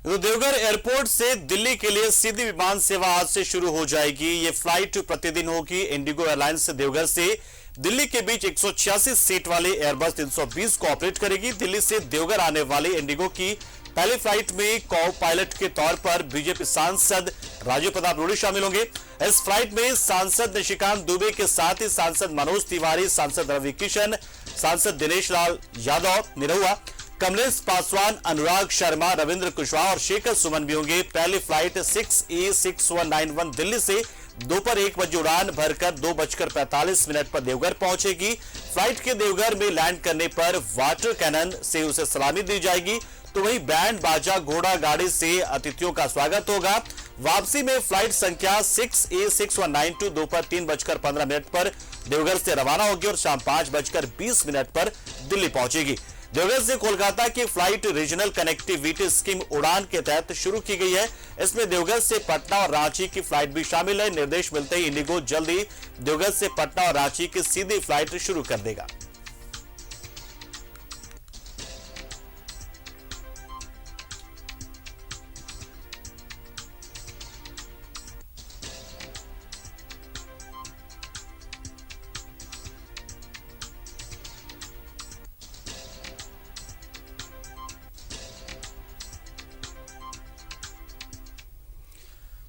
तो देवघर एयरपोर्ट से दिल्ली के लिए सीधी विमान सेवा आज से शुरू हो जाएगी। ये फ्लाइट प्रतिदिन होगी। इंडिगो एयरलाइंस से देवघर से दिल्ली के बीच 186 सीट वाली एयरबस 320 को ऑपरेट करेगी। दिल्ली से देवघर आने वाली इंडिगो की पहली फ्लाइट में को पायलट के तौर पर बीजेपी सांसद राजीव प्रताप रूडी शामिल होंगे। इस फ्लाइट में सांसद निशिकांत दुबे के साथ ही सांसद मनोज तिवारी, सांसद रवि किशन, सांसद दिनेश लाल यादव निरहुआ, कमलेश पासवान, अनुराग शर्मा, रविंद्र कुशवाहा और शेखर सुमन भी होंगे। पहली फ्लाइट 6A6191 दिल्ली से दोपहर 1 बजे उड़ान भरकर 2:45 पर देवघर पहुंचेगी। फ्लाइट के देवघर में लैंड करने पर वाटर कैनन से उसे सलामी दी जाएगी, तो वहीं बैंड बाजा घोड़ा गाड़ी से अतिथियों का स्वागत होगा। वापसी में फ्लाइट संख्या 6A6192 दोपहर 3:15 पर देवघर से रवाना होगी और शाम 5:20 पर दिल्ली पहुंचेगी। देवघर से कोलकाता की फ्लाइट रीजनल कनेक्टिविटी स्कीम उड़ान के तहत शुरू की गई है। इसमें देवघर से पटना और रांची की फ्लाइट भी शामिल है। निर्देश मिलते ही इंडिगो जल्द ही देवघर से पटना और रांची की सीधी फ्लाइट शुरू कर देगा।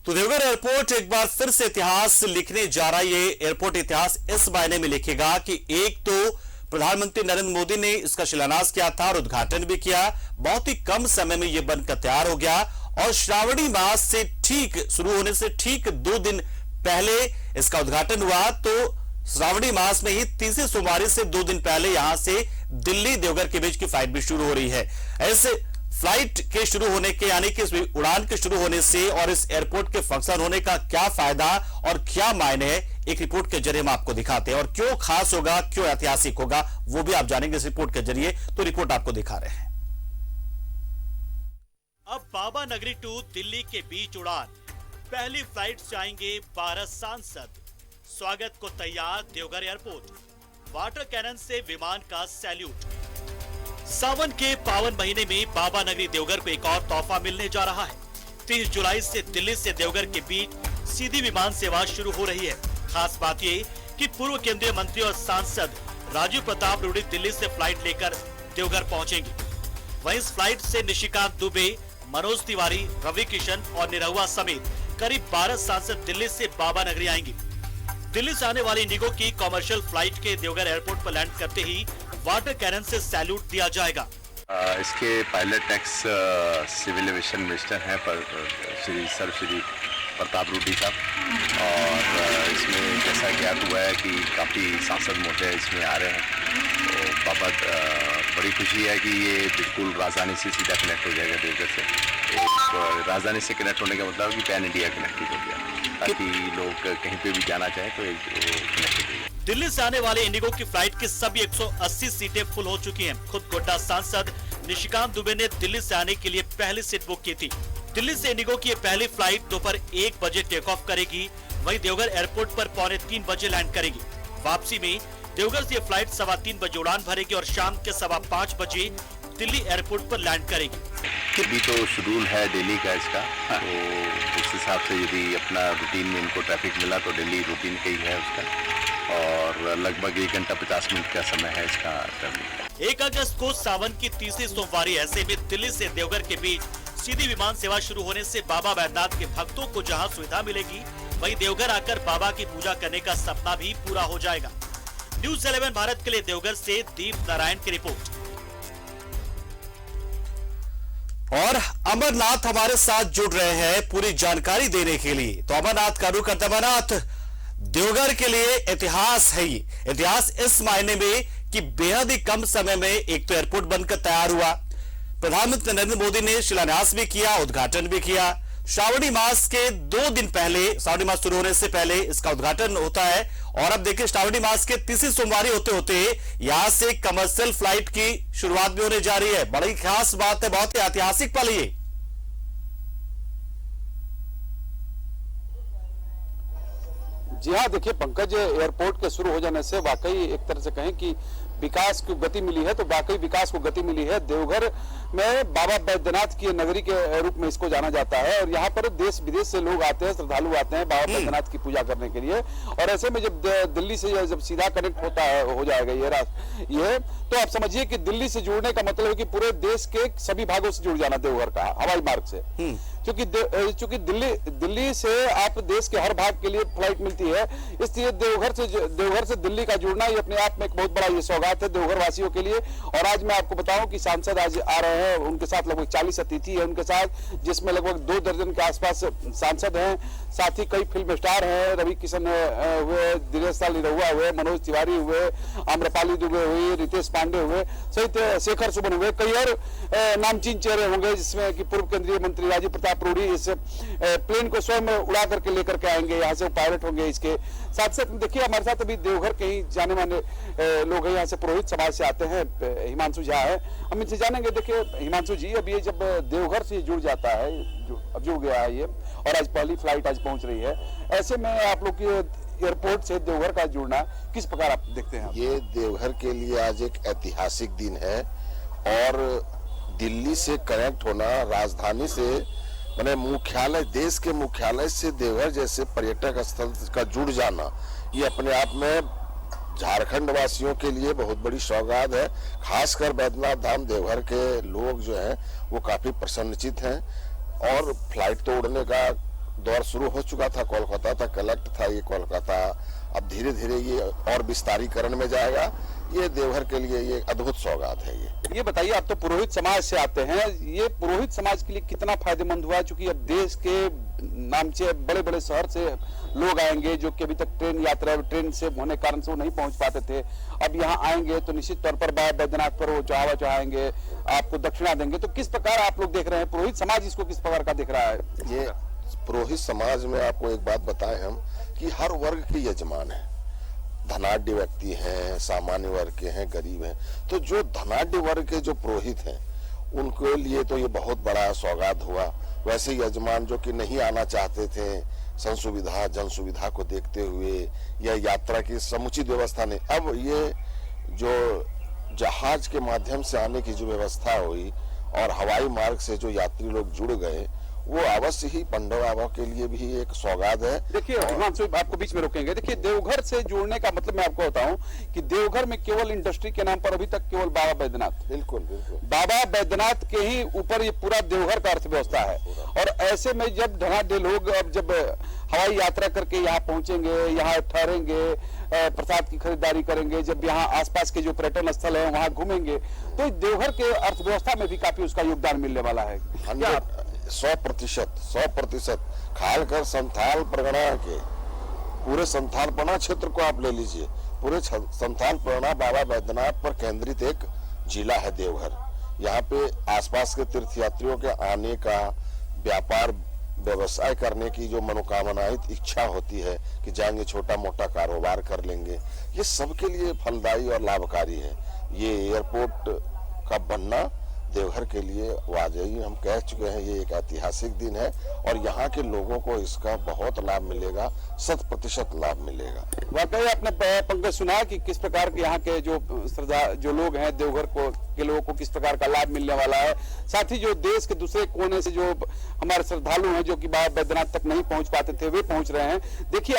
तो देवघर एयरपोर्ट एक बार फिर से इतिहास लिखने जा रहा है। ये एयरपोर्ट इतिहास इस मायने में लिखेगा कि एक तो प्रधानमंत्री नरेंद्र मोदी ने इसका शिलान्यास किया था और उद्घाटन भी किया। बहुत ही कम समय में यह बनकर तैयार हो गया और श्रावणी मास से ठीक शुरू होने से ठीक 2 दिन पहले इसका उद्घाटन हुआ। तो श्रावणी मास में ही तीसरी सोमवारी से 2 दिन पहले यहां से दिल्ली देवघर के बीच की फ्लाइट भी शुरू हो रही है। ऐसे फ्लाइट के शुरू होने के यानी कि उड़ान के शुरू होने से और इस एयरपोर्ट के फंक्शन होने का क्या फायदा और क्या मायने है, एक रिपोर्ट के जरिए हम आपको दिखाते हैं। और क्यों खास होगा, क्यों ऐतिहासिक होगा, वो भी आप जानेंगे इस रिपोर्ट के जरिए। तो रिपोर्ट आपको दिखा रहे हैं। अब बाबा नगरी टू दिल्ली के बीच उड़ान। पहली फ्लाइट से आएंगे 12 सांसद। स्वागत को तैयार देवघर एयरपोर्ट। वाटर कैनन से विमान का सैल्यूट। सावन के पावन महीने में बाबा नगरी देवघर को एक और तोहफा मिलने जा रहा है। 30 जुलाई से दिल्ली से देवघर के बीच सीधी विमान सेवा शुरू हो रही है। खास बात ये कि पूर्व केंद्रीय मंत्री और सांसद राजीव प्रताप रूडी दिल्ली से फ्लाइट लेकर देवघर पहुंचेंगे। वहीं इस फ्लाइट से निशिकांत दुबे, मनोज तिवारी, रवि किशन और निरहुआ समेत करीब 12 सांसद दिल्ली से बाबा नगरी आएंगे। दिल्ली से आने वाली इंडिगो की कमर्शियल फ्लाइट के देवघर एयरपोर्ट पर लैंड करते ही वाटर कैनन से सैल्यूट दिया जाएगा। इसके pilot ex civil aviation minister हैं श्री प्रताप रूडी साहब। और इसमें जैसा ज्ञात हुआ है कि काफ़ी सांसद महोदय इसमें आ रहे हैं। तो बाबा बड़ी खुशी है कि ये बिल्कुल राजधानी से सीधा कनेक्ट हो जाएगा देवघर से। राजधानी से कनेक्ट होने का मतलब कि पैन इंडिया कनेक्टेड हो गया, ताकि लोग कहीं पे भी जाना चाहें तो कनेक्टेड हो जाए। दिल्ली से आने वाले इंडिगो की फ्लाइट की सभी 180 सीटें फुल हो चुकी हैं। खुद गोड्डा सांसद निशिकांत दुबे ने दिल्ली से आने के लिए पहली सीट बुक की थी। दिल्ली से इंडिगो की पहली फ्लाइट दोपहर 1 बजे टेक ऑफ करेगी। वहीं देवघर एयरपोर्ट पर 4:45 बजे लैंड करेगी। वापसी में देवघर से फ्लाइट 3:15 बजे उड़ान भरेगी और शाम के 5:15 बजे दिल्ली एयरपोर्ट पर लैंड करेगी। अभी तो शेड्यूल है दिल्ली का इसका, तो उस हिसाब से यदि अपना रूटीन में इनको ट्रैफिक मिला तो दिल्ली रूटीन का ही है उसका। और लगभग 1 घंटा 50 मिनट का समय है इसका ट्रैवलिंग। 1 अगस्त को सावन की तीसरी सोमवारी। ऐसे में दिल्ली से देवघर के बीच सीधी विमान सेवा शुरू होने से बाबा बैद्यनाथ के भक्तों को जहां सुविधा मिलेगी, वहीं देवघर आकर बाबा की पूजा करने का सपना भी पूरा हो जाएगा। न्यूज़ 11 भारत के लिए देवघर से दीप नारायण की रिपोर्ट। और अमरनाथ हमारे साथ जुड़ रहे हैं पूरी जानकारी देने के लिए। तो अमरनाथ का रुख अमरनाथ देवघर के लिए इतिहास है। ये इतिहास इस मायने में कि बेहद ही कम समय में एक तो एयरपोर्ट बनकर तैयार हुआ। प्रधानमंत्री नरेंद्र मोदी ने शिलान्यास भी किया, उद्घाटन भी किया। श्रावणी मास के 2 दिन पहले, श्रावणी मास शुरू होने से पहले इसका उद्घाटन होता है। और अब देखिए श्रावणी मास के तीसरी सोमवारी होते होते यहां से कमर्शियल फ्लाइट की शुरुआत भी होने जा रही है। बड़ी खास बात है, बहुत ही ऐतिहासिक पल है। जी हाँ, देखिए पंकज, एयरपोर्ट के शुरू हो जाने से वाकई एक तरह से कहें कि विकास को गति मिली है, तो वाकई विकास को गति मिली है। देवघर में बाबा बैद्यनाथ की नगरी के रूप में इसको जाना जाता है और यहाँ पर देश विदेश से लोग आते हैं, श्रद्धालु आते हैं बाबा बैद्यनाथ की पूजा करने के लिए। और ऐसे में जब दिल्ली से जब सीधा कनेक्ट होता है, हो जाएगा ये तो आप समझिए कि दिल्ली से जुड़ने का मतलब है कि पूरे देश के सभी भागों से जुड़ जाना देवघर का हवाई मार्ग से। क्योंकि दिल्ली से आप देश के हर भाग के लिए फ्लाइट मिलती है, इसलिए देवघर से दिल्ली का जुड़ना ये अपने आप में एक बहुत बड़ा ये सौगात है देवघर वासियों के लिए। और आज मैं आपको बताऊं कि सांसद आज आ रहे हैं, उनके साथ लगभग 40 अतिथि है उनके साथ, जिसमें लगभग 2 दर्जन के आसपास सांसद हैं। साथ ही कई फिल्म स्टार हैं, रवि किशन हुए, दिनेश लाल निरहुआ हुए, मनोज तिवारी हुए, आम्रपाली दुबे हुई, रितेश पांडे हुए, सहित शेखर सुमन हुए, कई और नामचीन चेहरे होंगे, जिसमें कि पूर्व केंद्रीय मंत्री राजीव प्रताप रूडी इस प्लेन को स्वयं उड़ा करके लेकर के आएंगे, यहाँ से पायलट होंगे। इसके साथ साथ देखिए हमारे साथ अभी देवघर के ही जाने माने लोग हैं, यहाँ से पुरोहित समाज से आते हैं, हिमांशु झा है, हम इनसे जानेंगे। देखिए हिमांशु जी, अब ये जब देवघर से जुड़ जाता है, अब जुड़ गया है ये, और आज पहली फ्लाइट आज पहुंच रही है, ऐसे में आप लोग की एयरपोर्ट से देवघर का जुड़ना किस प्रकार आप देखते हैं? ये देवघर के लिए आज एक ऐतिहासिक दिन है और दिल्ली से कनेक्ट होना, राजधानी से माने मुख्यालय, देश के मुख्यालय से देवघर जैसे पर्यटक स्थल का जुड़ जाना, ये अपने आप में झारखंड वासियों के लिए बहुत बड़ी सौगात है। खासकर बैद्यनाथ धाम देवघर के लोग जो हैं वो काफी प्रसन्नचित हैं और फ्लाइट तो उड़ने का दौर शुरू हो चुका था, कोलकाता तक कलेक्ट था ये कोलकाता, अब धीरे धीरे ये और विस्तारीकरण में जाएगा। ये देवघर के लिए ये अद्भुत सौगात है। ये बताइए, आप तो पुरोहित समाज से आते हैं, ये पुरोहित समाज के लिए कितना फायदेमंद हुआ? चूंकि अब देश के नामचे बड़े बड़े शहर से लोग आएंगे जो कि अभी तक ट्रेन से होने कारण से वो नहीं पहुंच पाते थे, अब यहाँ आएंगे तो निश्चित तौर पर बाबा बैद्यनाथ पर वो चढ़ावा चढ़ाएंगे, आपको दक्षिणा देंगे, तो किस प्रकार आप लोग देख रहे हैं, पुरोहित समाज इसको किस प्रकार का देख रहा है? ये पुरोहित समाज में आपको एक बात बताएं हम कि हर वर्ग के यजमान है, धनाढ्य व्यक्ति हैं, सामान्य वर्ग के हैं, गरीब हैं। तो जो धनाढ्य वर्ग के जो पुरोहित हैं उनके लिए तो ये बहुत बड़ा सौगात हुआ। वैसे यजमान जो कि नहीं आना चाहते थे, संसुविधा जन सुविधा को देखते हुए या यात्रा की समुचित व्यवस्था नहीं, अब ये जो जहाज के माध्यम से आने की जो व्यवस्था हुई और हवाई मार्ग से जो यात्री लोग जुड़ गए, वो अवश्य ही पंडव बाबा के लिए भी एक सौगात है। देखिए हिमांशु, आपको बीच में रोकेंगे। देखिए देवघर से जुड़ने का मतलब मैं आपको बताऊं कि देवघर में केवल इंडस्ट्री के नाम पर अभी तक केवल बाबा बैद्यनाथ, बिल्कुल बाबा बैद्यनाथ के ही ऊपर ये पूरा देवघर का अर्थव्यवस्था है। और ऐसे में जब धनाढ्य लोग अब जब हवाई यात्रा करके यहाँ पहुंचेंगे, यहाँ ठहरेंगे, प्रसाद की खरीदारी करेंगे, जब यहाँ आसपास के जो पर्यटन स्थल है वहाँ घूमेंगे, तो देवघर के अर्थव्यवस्था में भी काफी उसका योगदान मिलने वाला है। 100% खालकर संथाल परगना के पूरे संथाल परगना क्षेत्र को आप ले लीजिए, पूरे संथाल परगना बाबा बैद्यनाथ पर केंद्रित एक जिला है देवघर। यहाँ पे आसपास के तीर्थयात्रियों के आने का, व्यापार व्यवसाय करने की जो मनोकामनाएं, इच्छा होती है कि जाएंगे छोटा मोटा कारोबार कर लेंगे, ये सबके लिए फलदायी और लाभकारी है। ये एयरपोर्ट का बनना देवघर के लिए वाजही, हम कह चुके हैं, ये एक ऐतिहासिक दिन है और यहाँ के लोगों को इसका बहुत लाभ मिलेगा, 100% लाभ मिलेगा। वाकई आपने पंकज सुना कि किस प्रकार के यहाँ के जो लोग हैं देवघर के लोगों को किस प्रकार का लाभ मिलने वाला है। साथ ही जो देश के दूसरे कोने से जो हमारे श्रद्धालु हैं जो कि बाबा बैद्यनाथ तक नहीं पहुंच पाते थे, वे पहुंच रहे हैं। देखिए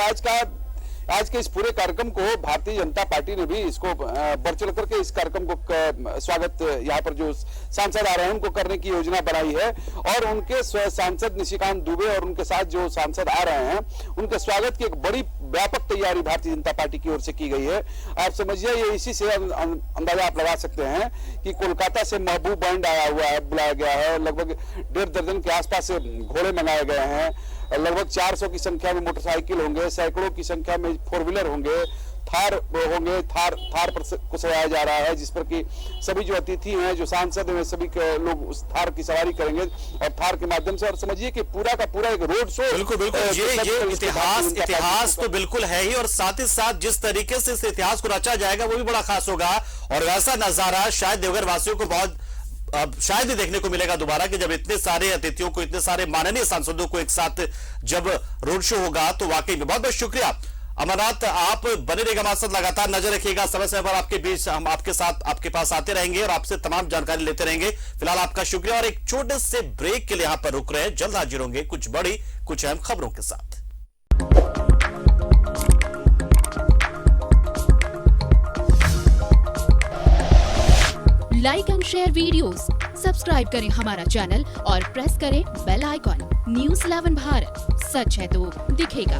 आज के इस पूरे कार्यक्रम को भारतीय जनता पार्टी ने भी इसको बढ़ चढ़ करके इस कार्यक्रम को स्वागत, यहाँ पर जो सांसद आ रहे हैं उनको करने की योजना बनाई है और उनके सांसद निशिकांत दुबे और उनके साथ जो सांसद आ रहे हैं उनके स्वागत की एक बड़ी व्यापक तैयारी भारतीय जनता पार्टी की ओर से की गई है। आप समझिए, ये इसी से अंदाजा आप लगा सकते हैं कि कोलकाता से महबूब बैंड आया हुआ है, बुलाया गया है, लगभग 1.5 दर्जन के आसपास से घोड़े मंगाए गए हैं, लगभग 400 की संख्या में मोटरसाइकिल होंगे, सैकड़ों की संख्या में 4 व्हीलर होंगे, थार होंगे, थार पर को सजाया जा रहा है, जिस पर कि सभी जो अतिथि हैं, जो सांसद हैं, सभी के लोग उस थार की सवारी करेंगे और थार के माध्यम से, और समझिए कि पूरा का पूरा एक रोड शो। बिल्कुल ये इतिहास तो बिल्कुल है ही, और साथ ही साथ जिस तरीके से इस इतिहास को रचा जाएगा वो भी बड़ा खास होगा। और वैसा नजारा शायद देवघर वासियों को बहुत शायद ही देखने को मिलेगा दोबारा, कि जब इतने सारे अतिथियों को, इतने सारे माननीय सांसदों को एक साथ जब रोड शो होगा, तो वाकई में बहुत बहुत शुक्रिया अमरनाथ, आप बने रहिएगा हमारे साथ, लगातार नजर रखिएगा, समय समय पर आपके बीच हम आपके साथ आपके पास आते रहेंगे और आपसे तमाम जानकारी लेते रहेंगे। फिलहाल आपका शुक्रिया और एक छोटे से ब्रेक के लिए यहाँ पर रुक रहे हैं। जल्द हाजिर होंगे कुछ बड़ी कुछ अहम खबरों के साथ। Like and share videos, subscribe करें हमारा चैनल और प्रेस करें बेल आइकॉन। न्यूज़ 11 भारत, सच है तो दिखेगा।